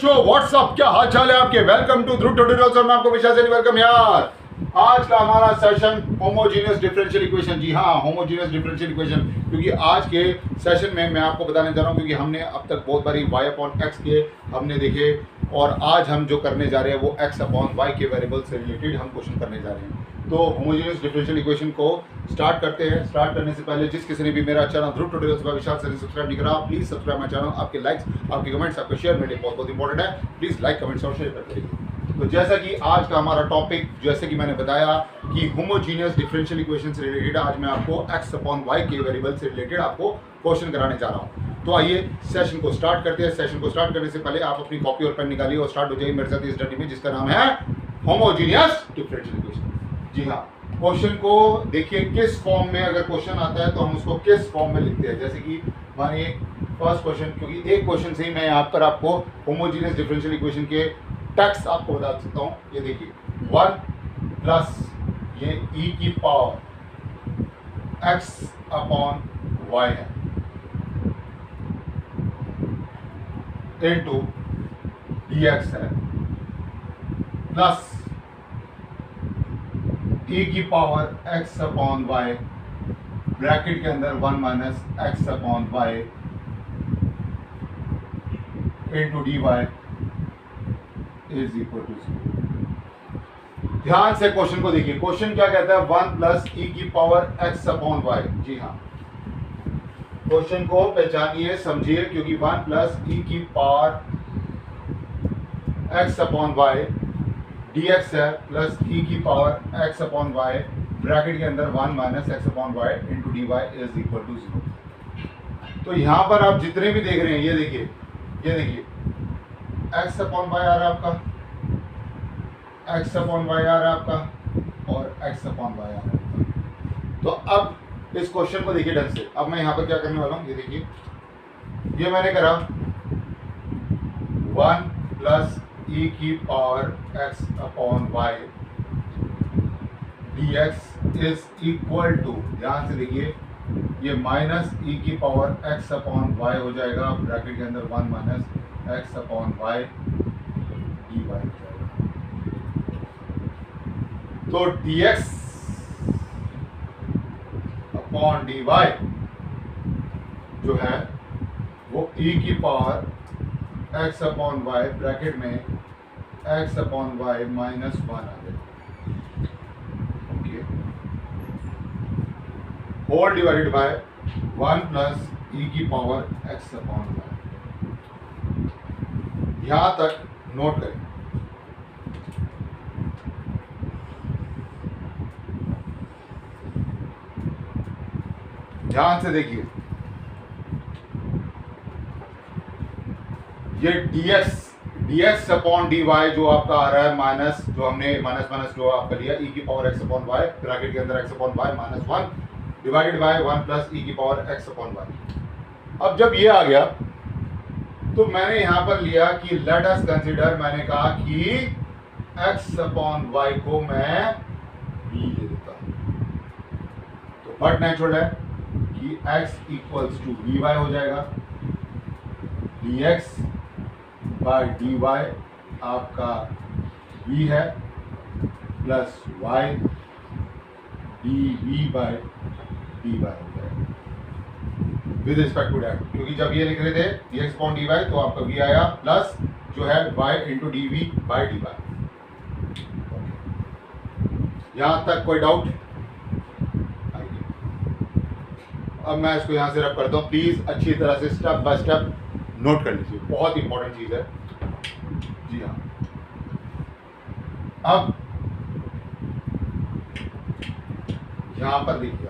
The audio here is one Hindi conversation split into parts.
बच्चों व्हाट्सअप, क्या हाल चाल है आपके। वेलकम टू ध्रुव ट्यूटोरियल्स और मैं आपको विशाल से वेलकम यार। आज का हमारा सेशन होमोजीनियस डिफरेंशियल इक्वेशन। जी हाँ, होमोजीनियस डिफरेंशियल इक्वेशन, क्योंकि आज के सेशन में मैं आपको बताने जा रहा हूँ, क्योंकि हमने अब तक बहुत बारी y अपॉन एक्स के हमने देखे, और आज हम जो करने जा रहे हैं वो x अपॉन वाई के वेरिएबल से रिलेटेड हम क्वेश्चन करने जा रहे हैं। तो होमोजीनियस डिफरेंशियल इक्वेशन को स्टार्ट करते हैं। स्टार्ट करने से पहले जिस किसी ने भी मेरा चैनल ध्रुव ट्यूटोरियल्स बाय विशाल से सब्सक्राइब नहीं करा, प्लीज सब्सक्राइब माय चैनल। आपके लाइक्स, आपके कमेंट्स, आपके शेयर मेरे लिए बहुत बहुत इंपॉर्टेंट है। प्लीज लाइक, कमेंट्स और शेयर करते रहिए। तो जैसा कि आज का हमारा टॉपिक, जैसे कि मैंने बताया कि होमोजीनियस डिफरेंशियल इक्वेशन से रिलेटेड आज मैं आपको x अपॉन वाई के वेरिएबल से रिलेटेड आपको क्वेश्चन कराने जा रहा हूँ। तो आइए सेशन को स्टार्ट करते हैं। सेशन को स्टार्ट करने से पहले आप अपनी कॉपी और पेन निकालिए और स्टार्ट हो जाइए मेरे साथ इस स्टडी में, जिसका नाम है होमोजीनियस डिफरेंशियल इक्वेशन। जी हाँ, क्वेश्चन को देखिए किस फॉर्म में अगर क्वेश्चन आता है तो हम उसको किस फॉर्म में लिखते हैं। जैसे कि मानिए फर्स्ट क्वेश्चन, क्योंकि एक क्वेश्चन से ही मैं यहाँ पर आपको होमोजीनियस डिफरेंशियल इक्वेशन के टेक्स्ट आपको बता सकता हूँ। ये देखिए 1 प्लस ये e की पावर x अपॉन y है इनटू dx है, प्लस e की power x upon y bracket के अंदर 1 minus x upon y into dy is equal to 0। ध्यान से क्वेश्चन को देखिए। क्वेश्चन क्या कहता है, 1 प्लस ई की पावर x अपॉन वाई। जी हाँ, क्वेश्चन को पहचानिए, समझिए, क्योंकि 1 प्लस ई की power x upon y dx है, प्लस ई की power x upon y bracket के अंदर 1 minus x upon y into d y is equal to 0। तो यहाँ पर आप जितने भी देख रहे हैं, ये देखिए x अपॉन वाई आ रहा है आपका, x अपॉन वाई आ रहा है आपका, और x अपॉन वाई आ रहा है आपका। तो अब इस क्वेश्चन को देखिए ढंग से। अब मैं यहाँ पर क्या करने वाला हूँ, ये देखिए, ये मैंने करा 1 प्लस ई की power x upon y dx is equal to, ध्यान से देखिए, ये माइनस ई की पावर x अपॉन वाई हो जाएगा ब्रैकेट के अंदर 1 minus x upon y d y हो जाएगा। तो dx अपॉन डी वाई जो है वो e की power x upon y bracket में x अपॉन वाई माइनस 1 आ जाएगा। Okay, whole divided by 1 plus e की पावर x अपॉन वाई। यहां तक नोट करें। ध्यान से देखिए, ये dx अपॉन डी वाई जो आपका आ रहा है माइनस, जो हमने माइनस माइनस जो आपका लिया e की power x upon y bracket के अंदर x upon y minus 1 divided by 1 plus e की पावर x अपॉन वाई। अब जब ये आ गया तो मैंने यहां पर लिया कि लेट अस कंसीडर, मैंने कहा कि x अपॉन वाई को मैं b ले देता हूं। तो बट नेचुरल है कि x इक्वल्स टू dy हो जाएगा, dx बाय dy आपका v है, प्लस y dv बाय dy हो जाएगा विद रिस्पेक्ट टू दैट, क्योंकि जब ये लिख रहे थे dx अपॉन dy तो आपका v आया, प्लस जो है y into dv by dy। यहां तक कोई डाउट? अब मैं इसको यहां से रब करता हूं, प्लीज अच्छी तरह से स्टेप बाय स्टेप नोट कर लीजिए, बहुत इंपॉर्टेंट चीज है। जी हाँ, अब यहां पर देखिए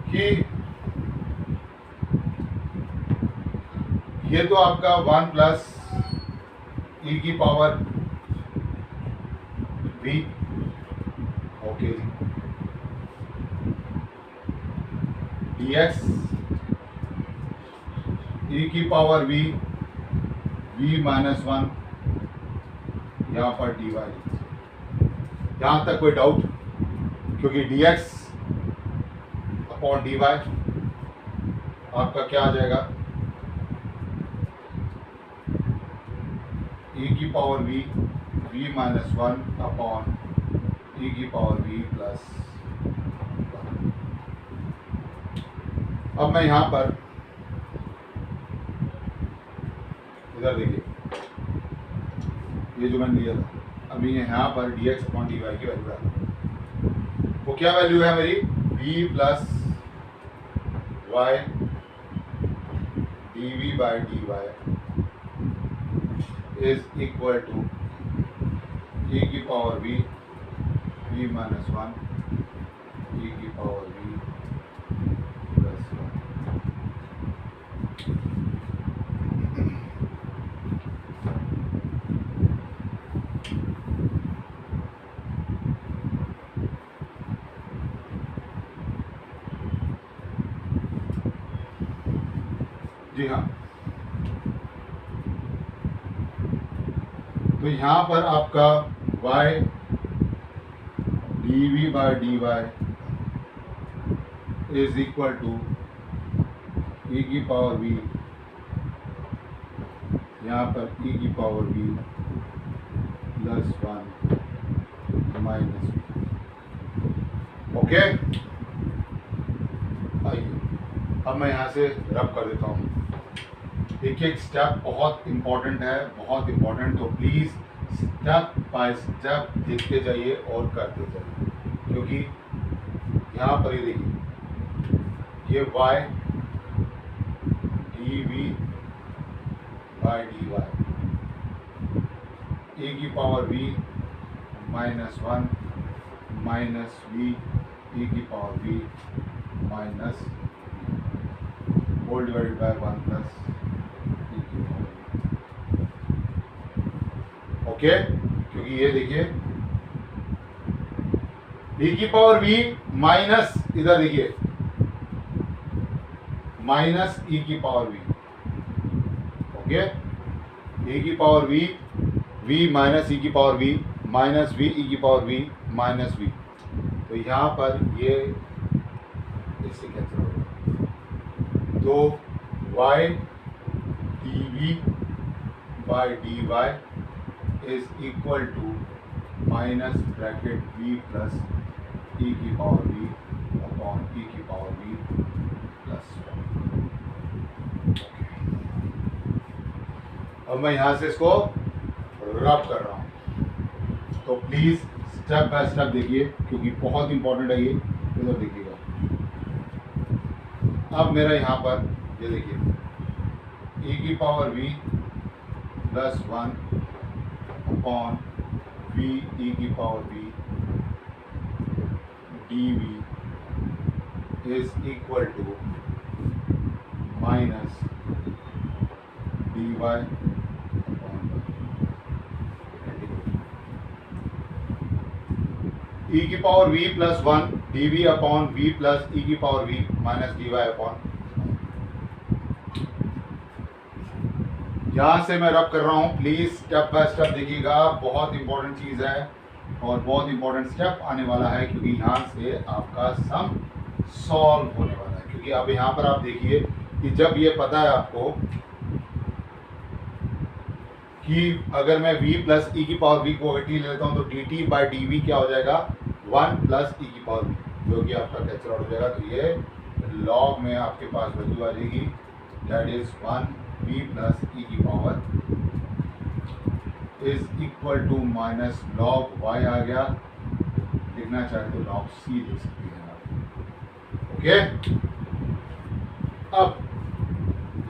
कि ये तो आपका 1 प्लस ई की पावर v, ओके, dx ई की पावर v माइनस 1 यहाँ पर dy। यहाँ तक कोई डाउट? क्योंकि dx अपॉन डी वाई आपका क्या आ जाएगा, e की power v v minus 1 upon e की पावर v प्लस 1। अब मैं यहाँ पर इधर देखिए, ये जो मैंने लिया था अभी यहाँ पर dx अपॉन dy की वैल्यू है, वो क्या वैल्यू है मेरी, v प्लस y dv by dy is equal to e की power v v minus 1 e की पावर v प्लस 1। जी हाँ, तो यहाँ पर आपका y dv by dy is equal to e की पावर v, यहाँ पर e की power v plus 1 minus v। Okay, आइए अब मैं यहाँ से रब कर देता हूँ। एक एक स्टेप बहुत इम्पोर्टेंट है, बहुत इम्पोर्टेंट, तो प्लीज़ स्टेप बाय स्टेप देखते जाइए और करते जाइए, क्योंकि यहाँ पर ये देखिए, ये y dv by dy e की power v minus 1 minus v e की power v minus whole divided by 1 plus e की पावर v। ओके, क्योंकि ये देखिए e की पावर v माइनस, इधर देखिए माइनस e की पावर v। ओके, e की power v v minus e की power v minus v e की पावर v माइनस v, तो यहाँ पर ये इससे कैंसिल हो गया, तो y dv by dy is equal to minus bracket v plus e की पावर v अपॉन e की पावर v प्लस 1। अब मैं यहाँ से इसको रब कर रहा हूँ, तो प्लीज़ स्टेप बाय स्टेप देखिए, क्योंकि बहुत इंपॉर्टेंट है ये। इधर देखिएगा, अब मेरा यहाँ पर ये देखिए e की power v plus 1 upon v e की power v dv is equal to minus dy e की power v plus 1 dv upon v plus e की power v minus dy upon, यहाँ से मैं रब कर रहा हूँ। प्लीज स्टेप बाय स्टेप देखिएगा, बहुत इंपॉर्टेंट चीज़ है और बहुत इंपॉर्टेंट स्टेप आने वाला है, क्योंकि यहाँ से आपका सम सॉल्व होने वाला है। क्योंकि अब यहाँ पर आप देखिए कि जब ये पता है आपको कि अगर मैं v प्लस e की पावर v को अगर t ले लेता हूँ तो dt बाई dv क्या हो जाएगा, 1 प्लस e की पावर v, जो कि आपका कैंसिल आउट हो जाएगा। तो ये लॉग में आपके पास वैल्यू आ जाएगी, that is 1 v plus e की power is equal to minus log y आ गया, लिखना चाहे तो लॉग c लिख सकते हैं आप। ओके, अब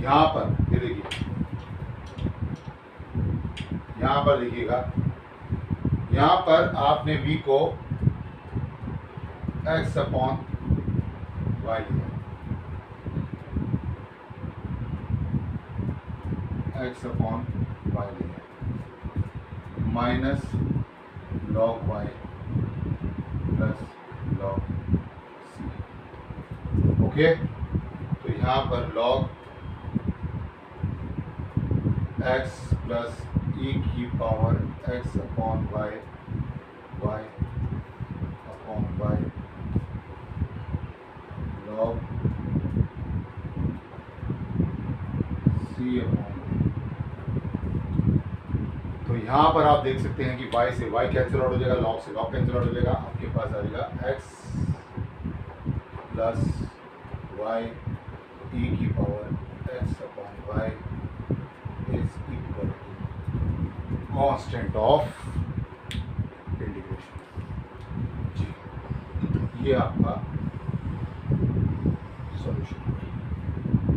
यहाँ पर ये देखिए, यहाँ पर देखिएगा, यहाँ पर आपने v को x अपॉन y लिया, x अपॉन y लिया, minus log y plus log c। Okay, तो यहाँ पर लॉग x प्लस e की power x upon y, y upon y log c upon, तो यहाँ पर आप देख सकते हैं कि y से y कैंसिल आउट हो जाएगा, log से log कैंसिल आउट हो जाएगा, आपके पास आ जाएगा x प्लस y e की power x upon y is equal to constant of integration. जी, ये आपका सॉल्यूशन।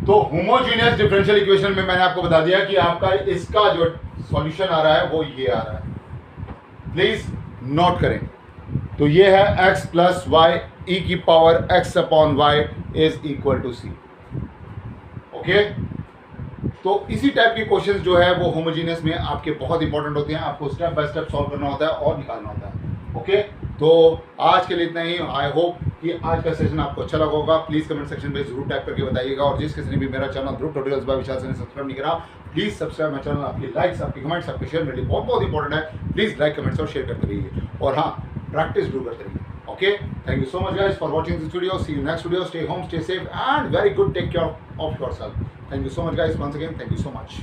तो होमोजेनियस डिफरेंशियल इक्वेशन में मैंने आपको बता दिया कि आपका इसका जो सॉल्यूशन आ रहा है वो ये आ रहा है, प्लीज नोट करें। तो ये है x प्लस वाई ई की power x upon y is equal to C. Okay, तो इसी टाइप के क्वेश्चंस जो है वो होमोजेनियस में आपके बहुत इंपॉर्टेंट होते हैं, आपको स्टेप बाय स्टेप सॉल्व करना होता है और निकालना होता है। ओके, तो आज के लिए इतना ही। आई होप कि आज का सेशन आपको अच्छा लगा होगा। प्लीज कमेंट सेक्शन में जरूर टाइप करके बताइएगा, और जिस किसी ने भी मेरा चैनल ध्रुव ट्यूटोरियल्स बाय विशाल से सब्सक्राइब नहीं करा, प्लीज सब्सक्राइब माय चैनल। आपकी लाइक्स, आपके कमेंट्स, आपके शेयर मेरे लिए बहुत बहुत इंपॉर्टेंट है। प्लीज लाइक, कमेंट्स और शेयर करते रहिए, और हाँ, प्रैक्टिस जरूर करते रहिए। Okay, thank you so much guys for watching this video. See you next video. Stay home, stay safe, and very good. Take care of yourself. Thank you so much guys. Once again, thank you so much.